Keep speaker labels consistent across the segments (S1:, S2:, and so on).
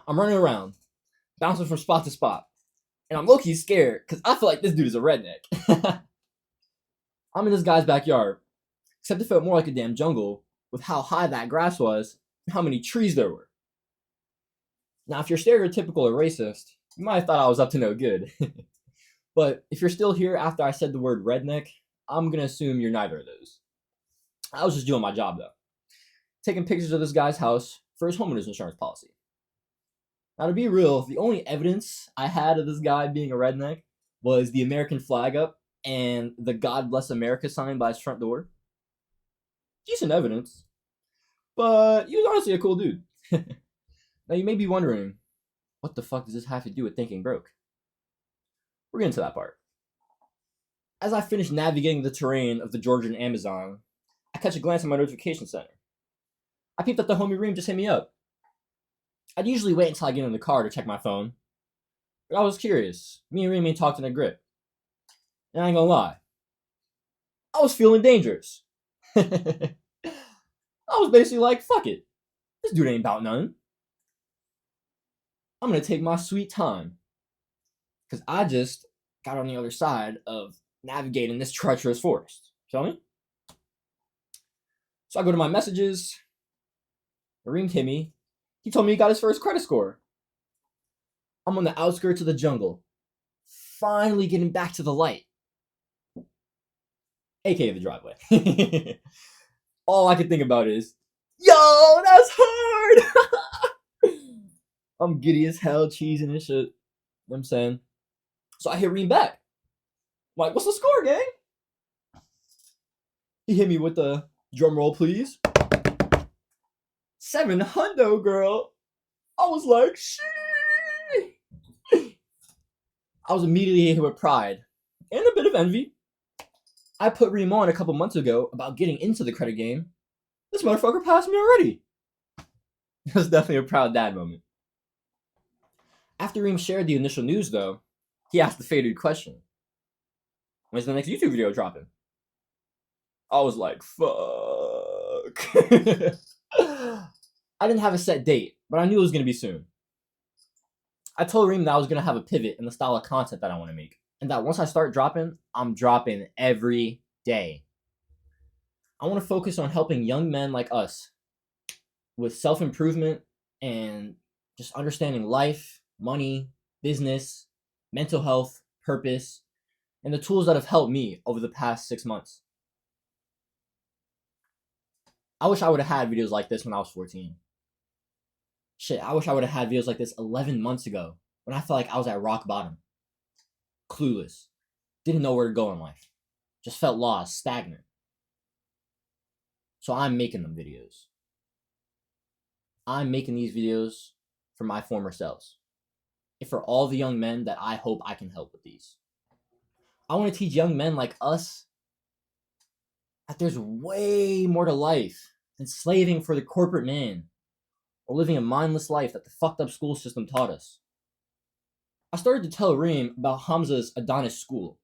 S1: I'm running around, bouncing from spot to spot, and I'm low-key scared because I feel like this dude is a redneck. I'm in this guy's backyard, except it felt more like a damn jungle with how high that grass was and how many trees there were. Now, if you're stereotypical or racist, you might have thought I was up to no good. But if you're still here after I said the word redneck, I'm gonna assume you're neither of those. I was just doing my job though, taking pictures of this guy's house for his homeowner's insurance policy. Now, to be real, the only evidence I had of this guy being a redneck was the American flag up and the God Bless America sign by his front door. Decent evidence, but he was honestly a cool dude. Now, you may be wondering, what the fuck does this have to do with thinking broke? We're getting to that part. As I finish navigating the terrain of the Georgian Amazon, I catch a glance at my notification center. I peeped that the homie Reem just hit me up. I'd usually wait until I get in the car to check my phone, but I was curious. Me and Reem ain't talked in a grip. And I ain't gonna lie, I was feeling dangerous. I was basically like, fuck it. This dude ain't about nothing. I'm gonna take my sweet time. Because I just got on the other side of navigating this treacherous forest. Feel me? So I go to my messages. Reem hit me. He told me he got his first credit score. I'm on the outskirts of the jungle. Finally getting back to the light. AKA the driveway. All I could think about is, yo, that's hard! I'm giddy as hell, cheesing and shit. You know what I'm saying? So I hit Reem back. I'm like, what's the score, gang? He hit me with the drum roll, please. 700, girl. I was like, shit. I was immediately hit with pride and a bit of envy. I put Reem on a couple months ago about getting into the credit game. This motherfucker passed me already. It was definitely a proud dad moment. After Reem shared the initial news, though, he asked the fated question. When's the next YouTube video dropping? I was like, fuck. I didn't have a set date, but I knew it was going to be soon. I told Reem that I was going to have a pivot in the style of content that I want to make. And that once I start dropping, I'm dropping every day. I want to focus on helping young men like us with self-improvement and just understanding life, money, business, mental health, purpose, and the tools that have helped me over the past 6 months. I wish I would have had videos like this when I was 14. Shit, I wish I would have had videos like this 11 months ago when I felt like I was at rock bottom. Clueless. Didn't know where to go in life. Just felt lost, stagnant. So I'm making them videos. I'm making these videos for my former selves. And for all the young men that I hope I can help with these. I want to teach young men like us that there's way more to life than slaving for the corporate man or living a mindless life that the fucked up school system taught us. I started to tell Reem about Hamza's Adonis school,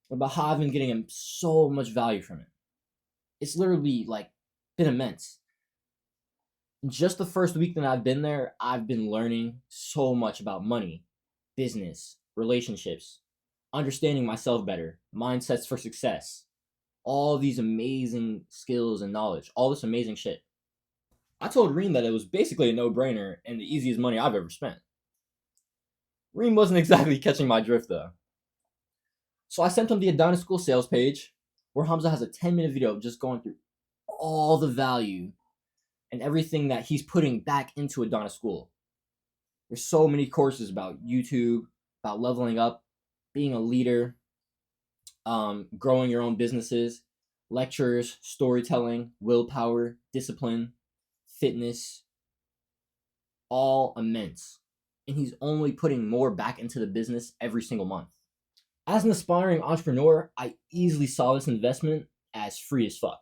S1: about how I've been getting him so much value from it. It's literally been immense. Just the first week that I've been there, I've been learning so much about money, business, relationships, understanding myself better, mindsets for success, all these amazing skills and knowledge, all this amazing shit. I told Reem that it was basically a no-brainer and the easiest money I've ever spent. Reem wasn't exactly catching my drift though. So I sent him the Adonis School sales page where Hamza has a 10-minute video just going through all the value and everything that he's putting back into Adonis School. There's so many courses about YouTube, about leveling up, being a leader, growing your own businesses, lectures, storytelling, willpower, discipline, fitness, all immense. And he's only putting more back into the business every single month. As an aspiring entrepreneur, I easily saw this investment as free as fuck.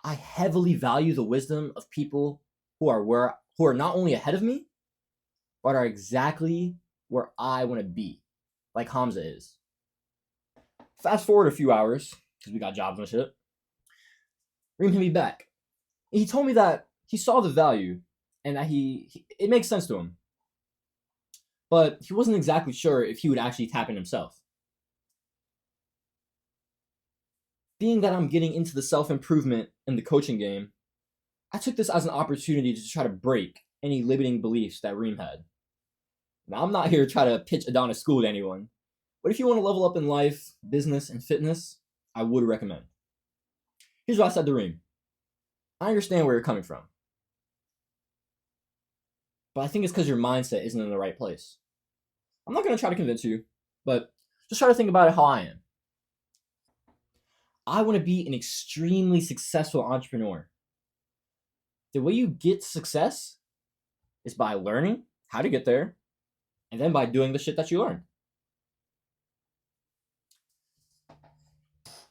S1: I heavily value the wisdom of people who are not only ahead of me, but are exactly where I want to be, like Hamza is. Fast forward a few hours, because we got jobs and shit. Reem hit me back. He told me that he saw the value and that it makes sense to him. But he wasn't exactly sure if he would actually tap in himself. Being that I'm getting into the self-improvement and the coaching game, I took this as an opportunity to try to break any limiting beliefs that Reem had. Now, I'm not here to try to pitch Adonis School to anyone, but if you want to level up in life, business, and fitness, I would recommend. Here's what I said to Reem. I understand where you're coming from, but I think it's because your mindset isn't in the right place. I'm not going to try to convince you, but just try to think about it how I am. I want to be an extremely successful entrepreneur. The way you get success is by learning how to get there, and then by doing the shit that you learn.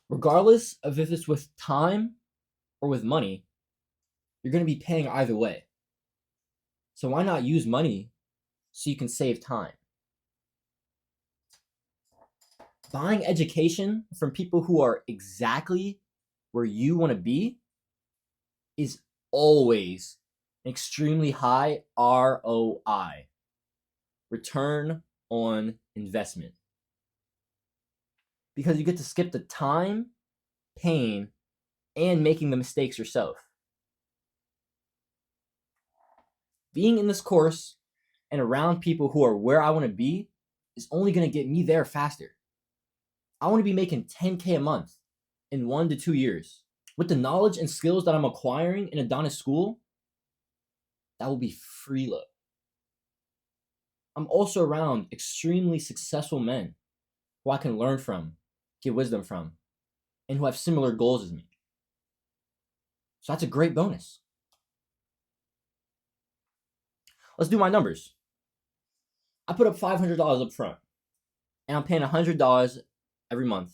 S1: Regardless of if it's with time or with money, you're going to be paying either way. So why not use money so you can save time? Buying education from people who are exactly where you want to be is always an extremely high ROI, return on investment. Because you get to skip the time, pain, and making the mistakes yourself. Being in this course and around people who are where I want to be is only going to get me there faster. I want to be making 10K a month in 1 to 2 years. With the knowledge and skills that I'm acquiring in Adonis School, that will be freelo. I'm also around extremely successful men who I can learn from, get wisdom from, and who have similar goals as me. So that's a great bonus. Let's do my numbers. I put up $500 up front, and I'm paying $100 every month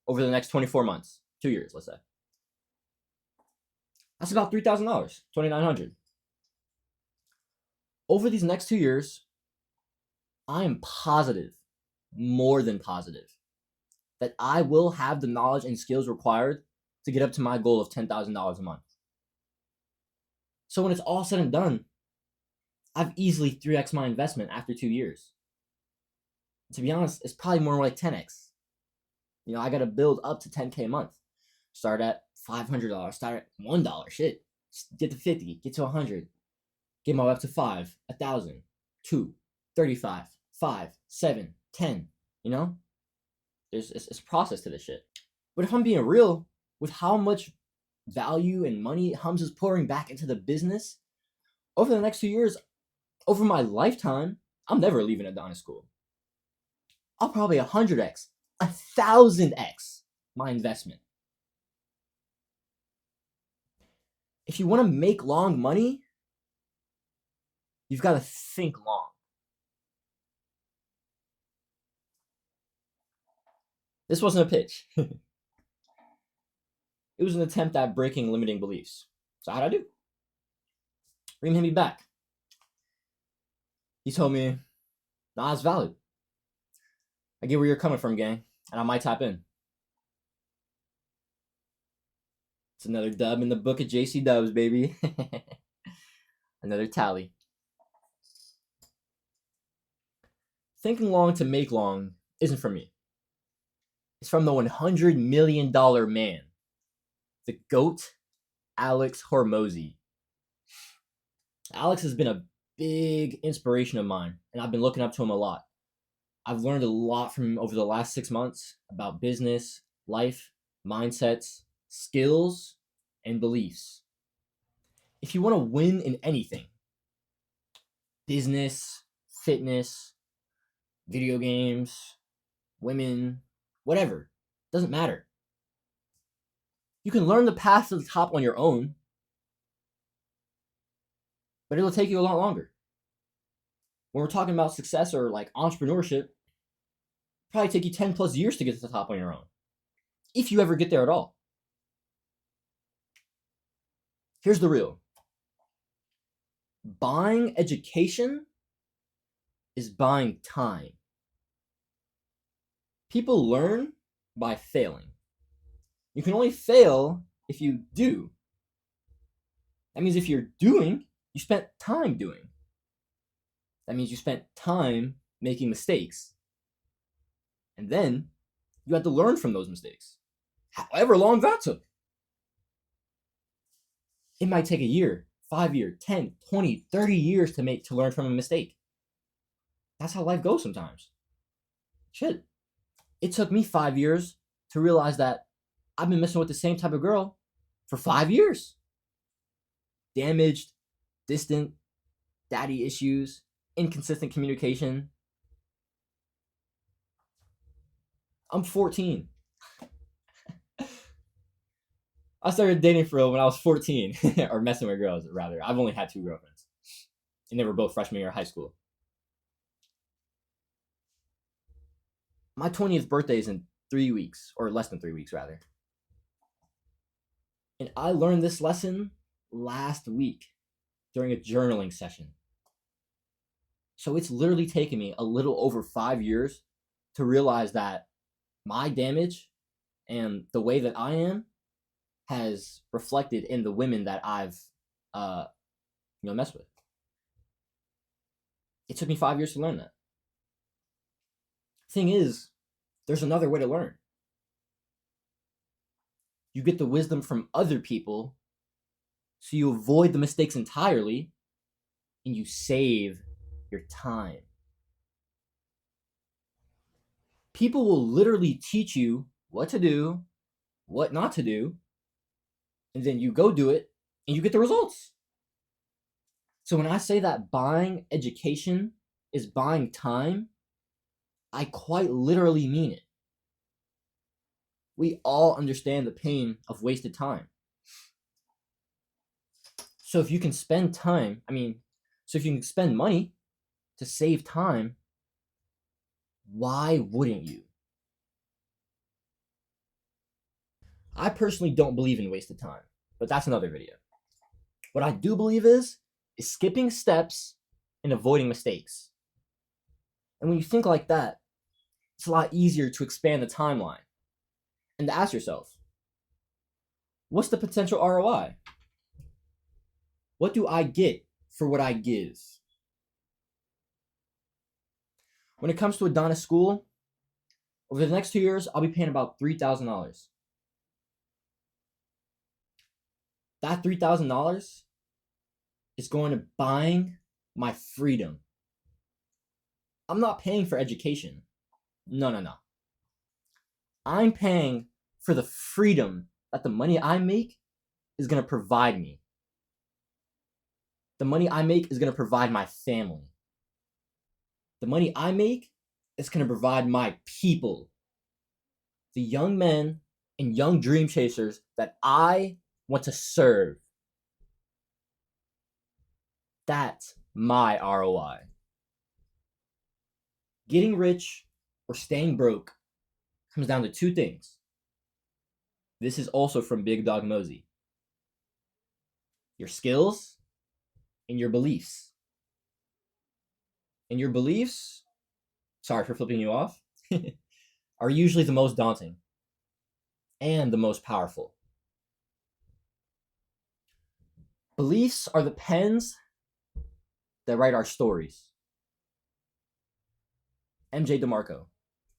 S1: over the next 24 months, 2 years, let's say. That's about $3,000, $2,900. Over these next 2 years, I am positive, more than positive, that I will have the knowledge and skills required to get up to my goal of $10,000 a month. So when it's all said and done, I've easily 3x my investment after 2 years. To be honest, it's probably more like 10x. I got to build up to 10K a month. Start at $500, start at $1, shit. Get to 50, get to 100. Get my way up to 5, 1,000, 2, 35, 5, 7, 10. It's a process to this shit. But if I'm being real, with how much value and money Hums is pouring back into the business, over the next 2 years, over my lifetime, I'm never leaving Adonis School. I'll probably 100x, 1,000x my investment. If you want to make long money, you've got to think long. This wasn't a pitch. It was an attempt at breaking limiting beliefs. So how'd I do? Reem hit me back. He told me, nah, it's valid. I get where you're coming from, gang, and I might tap in. It's another dub in the book of JC Dubs, baby. Another tally. Thinking long to make long isn't for me. It's from the $100 million man, the GOAT, Alex Hormozi. Alex has been a big inspiration of mine, and I've been looking up to him a lot. I've learned a lot from him over the last 6 months about business, life, mindsets, skills, and beliefs. If you want to win in anything, business, fitness, video games, women, whatever, doesn't matter. You can learn the path to the top on your own, but it'll take you a lot longer. When we're talking about success or like entrepreneurship, it'll probably take you 10 plus years to get to the top on your own, if you ever get there at all. Here's the real. Buying education is buying time. People learn by failing. You can only fail if you do. That means if you're doing, you spent time doing. That means you spent time making mistakes. And then you had to learn from those mistakes. However long that took. It might take a year, 5 years, 10, 20, 30 years to learn from a mistake. That's how life goes sometimes. Shit. It took me 5 years to realize that I've been messing with the same type of girl for 5 years. Damaged, distant, daddy issues, inconsistent communication. I'm 14. I started dating for real when I was 14, or messing with girls, rather. I've only had 2 girlfriends, and they were both freshman year of high school. My 20th birthday is in 3 weeks, or less than 3 weeks, rather. And I learned this lesson last week during a journaling session. So it's literally taken me a little over 5 years to realize that my damage and the way that I am has reflected in the women that I've messed with. It took me 5 years to learn that. Thing is, there's another way to learn. You get the wisdom from other people, so you avoid the mistakes entirely, and you save your time. People will literally teach you what to do, what not to do, and then you go do it, and you get the results. So when I say that buying education is buying time, I quite literally mean it. We all understand the pain of wasted time. So if you can spend money to save time, why wouldn't you? I personally don't believe in wasted time, but that's another video. What I do believe is skipping steps and avoiding mistakes. And when you think like that, it's a lot easier to expand the timeline and to ask yourself, what's the potential ROI? What do I get for what I give? When it comes to Adonis School, over the next 2 years, I'll be paying about $3,000. That $3,000 is going to buying my freedom. I'm not paying for education. No. I'm paying for the freedom that the money I make is going to provide me. The money I make is going to provide my family. The money I make is going to provide my people. The young men and young dream chasers that I want to serve. That's my ROI. Getting rich or staying broke comes down to 2 things. This is also from Big Dog Mosey. Your skills and your beliefs. And your beliefs, sorry for flipping you off, are usually the most daunting and the most powerful. Beliefs are the pens that write our stories. MJ DeMarco,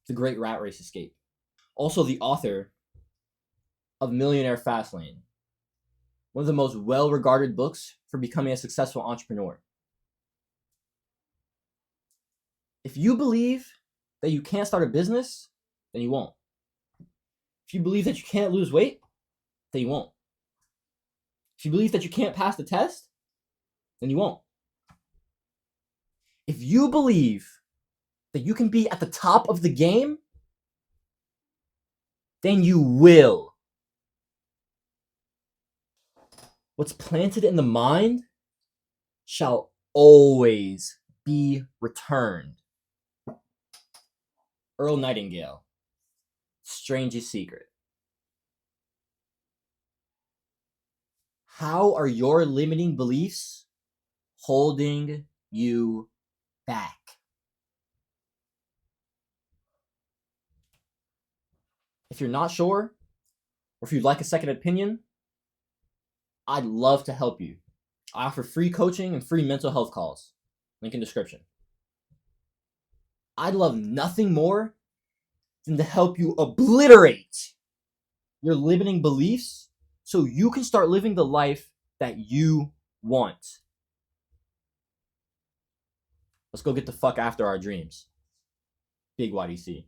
S1: The Great Rat Race Escape. Also the author of Millionaire Fastlane, one of the most well-regarded books for becoming a successful entrepreneur. If you believe that you can't start a business, then you won't. If you believe that you can't lose weight, then you won't. If you believe that you can't pass the test, then you won't. If you believe that you can be at the top of the game, then you will. What's planted in the mind shall always be returned. Earl Nightingale, Strangest Secret. How are your limiting beliefs holding you back? If you're not sure, or if you'd like a second opinion, I'd love to help you. I offer free coaching and free mental health calls. Link in description. I'd love nothing more than to help you obliterate your limiting beliefs so you can start living the life that you want. Let's go get the fuck after our dreams. Big YDC.